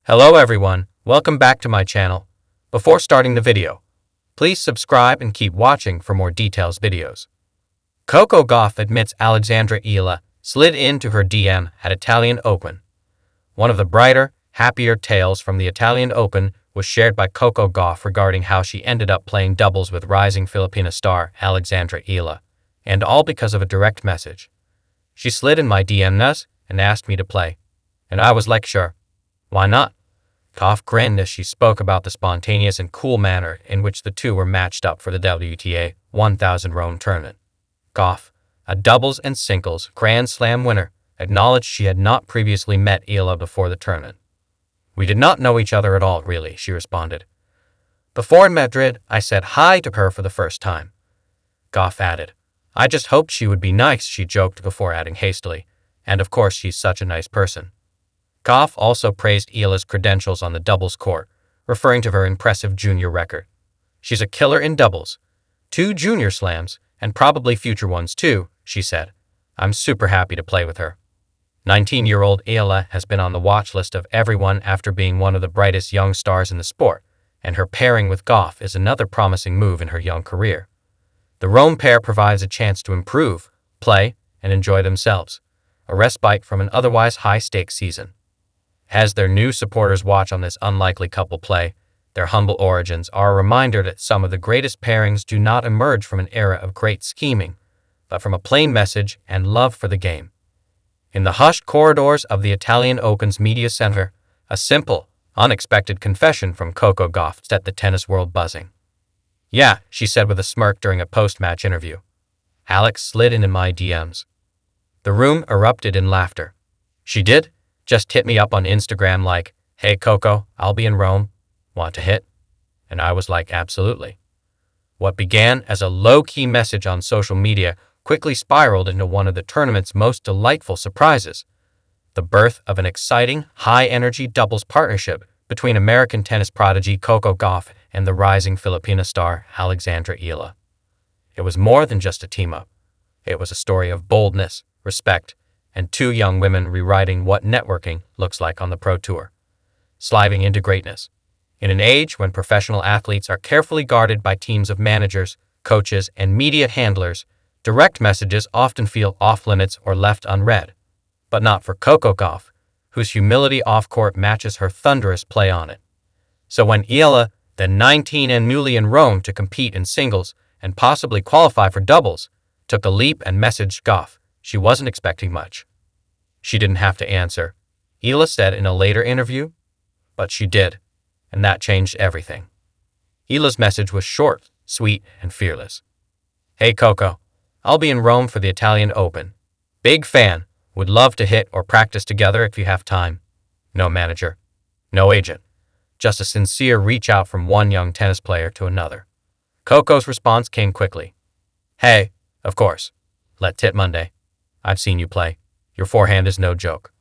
Hello everyone, welcome back to my channel. Before starting the video, please subscribe and keep watching for more details videos. Coco Gauff admits Alexandra Eala slid into her DM at Italian Open. One of the brighter, happier tales from the Italian Open was shared by Coco Gauff regarding how she ended up playing doubles with rising Filipina star Alexandra Eala, and all because of a direct message. She slid in my DMs and asked me to play, and I was like, sure, why not? Gauff grinned as she spoke about the spontaneous and cool manner in which the two were matched up for the WTA 1000 Rome tournament. Gauff, a doubles and singles Grand Slam winner, acknowledged she had not previously met Eala before the tournament. "We did not know each other at all, really," she responded. "Before in Madrid, I said hi to her for the first time." Gauff added, "I just hoped she would be nice," she joked before adding hastily, "and of course she's such a nice person." Gauff also praised Eala's credentials on the doubles court, referring to her impressive junior record. "She's a killer in doubles. 2 junior slams, and probably future ones too," she said. "I'm super happy to play with her." 19-year-old Eala has been on the watch list of everyone after being one of the brightest young stars in the sport, and her pairing with Gauff is another promising move in her young career. The Rome pair provides a chance to improve, play, and enjoy themselves, a respite from an otherwise high-stakes season. As their new supporters watch on this unlikely couple play, their humble origins are a reminder that some of the greatest pairings do not emerge from an era of great scheming, but from a plain message and love for the game. In the hushed corridors of the Italian Open's media center, a simple, unexpected confession from Coco Gauff set the tennis world buzzing. "Yeah," she said with a smirk during a post-match interview. "Alex slid in my DMs." The room erupted in laughter. "She did? Just hit me up on Instagram like, 'Hey Coco, I'll be in Rome. Want to hit?' And I was like, absolutely." What began as a low-key message on social media quickly spiraled into one of the tournament's most delightful surprises: the birth of an exciting, high-energy doubles partnership between American tennis prodigy Coco Gauff and the rising Filipina star Alexandra Eala. It was more than just a team-up. It was a story of boldness, respect, and 2 young women rewriting what networking looks like on the pro tour, sliding into greatness. In an age when professional athletes are carefully guarded by teams of managers, coaches, and media handlers, direct messages often feel off-limits or left unread. But not for Coco Gauff, whose humility off-court matches her thunderous play on it. So when Eala, then 19 and newly in Rome to compete in singles and possibly qualify for doubles, took a leap and messaged Gauff, she wasn't expecting much. She didn't have to answer, Eala said in a later interview, but she did, and that changed everything. Eala's message was short, sweet, and fearless. "Hey Coco, I'll be in Rome for the Italian Open. Big fan, would love to hit or practice together if you have time. No manager, no agent, just a sincere reach out from one young tennis player to another." Coco's response came quickly. "Hey, of course, let's hit Monday. I've seen you play. Your forehand is no joke."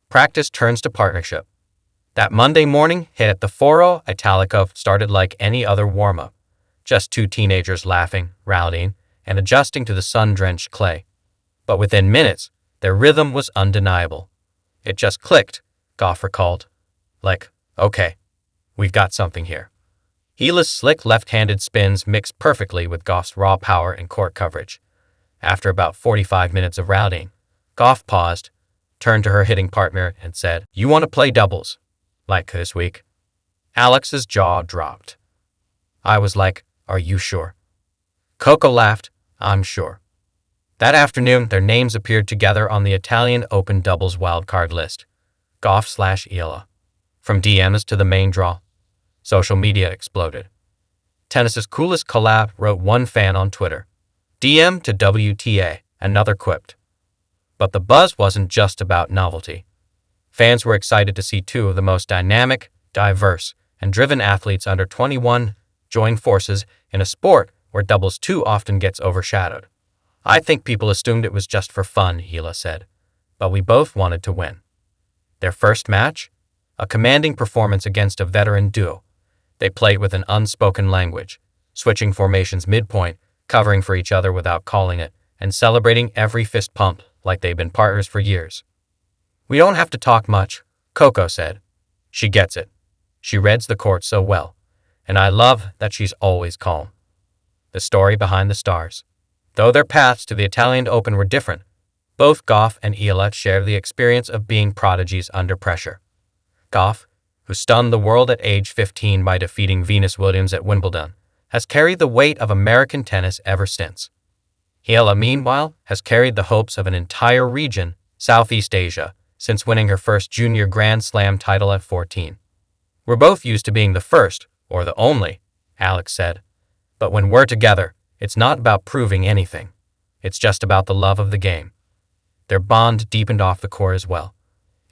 Practice turns to partnership. That Monday morning hit at the Foro Italico started like any other warm-up. Just 2 teenagers laughing, rallying, and adjusting to the sun-drenched clay. But within minutes, their rhythm was undeniable. "It just clicked," Gauff recalled. "Like, okay, we've got something here." Eala's slick left-handed spins mixed perfectly with Gauff's raw power and court coverage. After about 45 minutes of rallying, Gauff paused, turned to her hitting partner, and said, "You want to play doubles? Like this week?" Alex's jaw dropped. I was like, "Are you sure?" Coco laughed, "I'm sure." That afternoon, their names appeared together on the Italian Open doubles wildcard list. Gauff/Eala. From DMs to the main draw, social media exploded. "Tennis's coolest collab," wrote one fan on Twitter. "DM to WTA," another quipped. But the buzz wasn't just about novelty. Fans were excited to see 2 of the most dynamic, diverse, and driven athletes under 21 join forces in a sport where doubles too often gets overshadowed. "I think people assumed it was just for fun," Eala said, "but we both wanted to win." Their first match? A commanding performance against a veteran duo. They played with an unspoken language, switching formations midpoint, covering for each other without calling it, and celebrating every fist pump like they've been partners for years. "We don't have to talk much," Coco said. She gets it. She reads the court so well, and I love that she's always calm. The story behind the stars. Though their paths to the Italian Open were different, both Gauff and Eala shared the experience of being prodigies under pressure. Gauff, who stunned the world at age 15 by defeating Venus Williams at Wimbledon, has carried the weight of American tennis ever since. Eala, meanwhile, has carried the hopes of an entire region, Southeast Asia, since winning her first junior Grand Slam title at 14. We're both used to being the first, or the only, Alex said. But when we're together, it's not about proving anything. It's just about the love of the game. Their bond deepened off the court as well.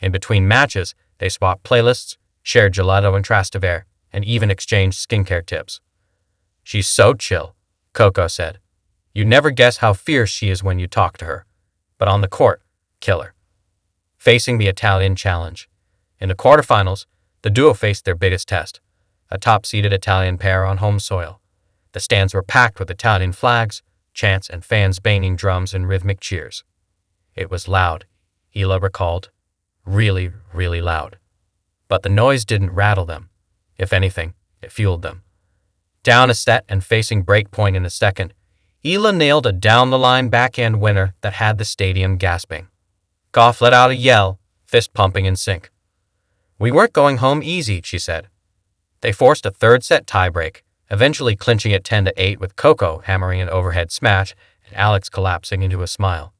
In between matches, they swapped playlists, shared gelato and Trastevere, and even exchanged skincare tips. She's so chill, Coco said. You never guess how fierce she is when you talk to her. But on the court, killer. Facing the Italian challenge. In the quarterfinals, the duo faced their biggest test, a top-seeded Italian pair on home soil. The stands were packed with Italian flags, chants, and fans banging drums in rhythmic cheers. It was loud, Eala recalled. Really, really loud. But the noise didn't rattle them. If anything, it fueled them. Down a set and facing break point in the second, Eala nailed a down-the-line backhand winner that had the stadium gasping. Gauff let out a yell, fist pumping in sync. We weren't going home easy, she said. They forced a third-set tiebreak, eventually clinching it 10-8 with Coco hammering an overhead smash and Alex collapsing into a smile.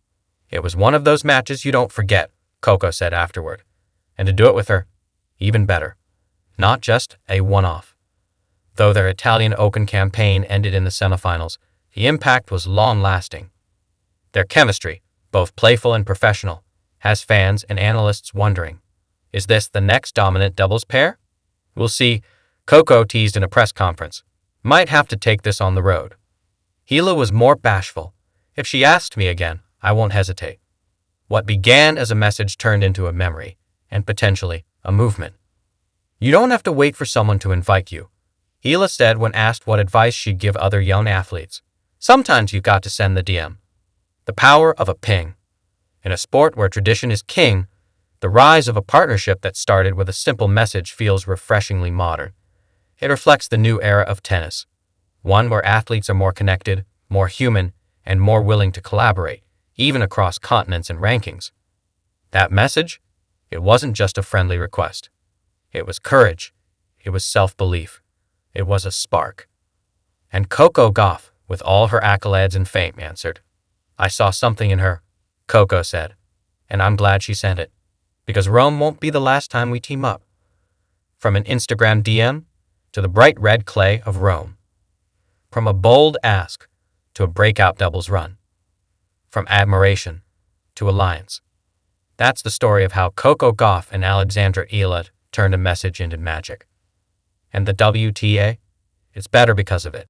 It was one of those matches you don't forget, Coco said afterward. And to do it with her, even better. Not just a one-off. Though their Italian Open campaign ended in the semifinals, the impact was long-lasting. Their chemistry, both playful and professional, has fans and analysts wondering, is this the next dominant doubles pair? We'll see, Coco teased in a press conference. Might have to take this on the road. Eala was more bashful. If she asked me again, I won't hesitate. What began as a message turned into a memory, and potentially a movement. You don't have to wait for someone to invite you, Eala said when asked what advice she'd give other young athletes. Sometimes you've got to send the DM. The power of a ping. In a sport where tradition is king, the rise of a partnership that started with a simple message feels refreshingly modern. It reflects the new era of tennis, one where athletes are more connected, more human, and more willing to collaborate, even across continents and rankings. That message? It wasn't just a friendly request. It was courage. It was self-belief. It was a spark. And Coco Gauff, with all her accolades and fame, answered. I saw something in her, Coco said, and I'm glad she sent it, because Rome won't be the last time we team up. From an Instagram DM to the bright red clay of Rome. From a bold ask to a breakout doubles run. From admiration to alliance. That's the story of how Coco Gauff and Alexandra Eala turned a message into magic. And the WTA? It's better because of it.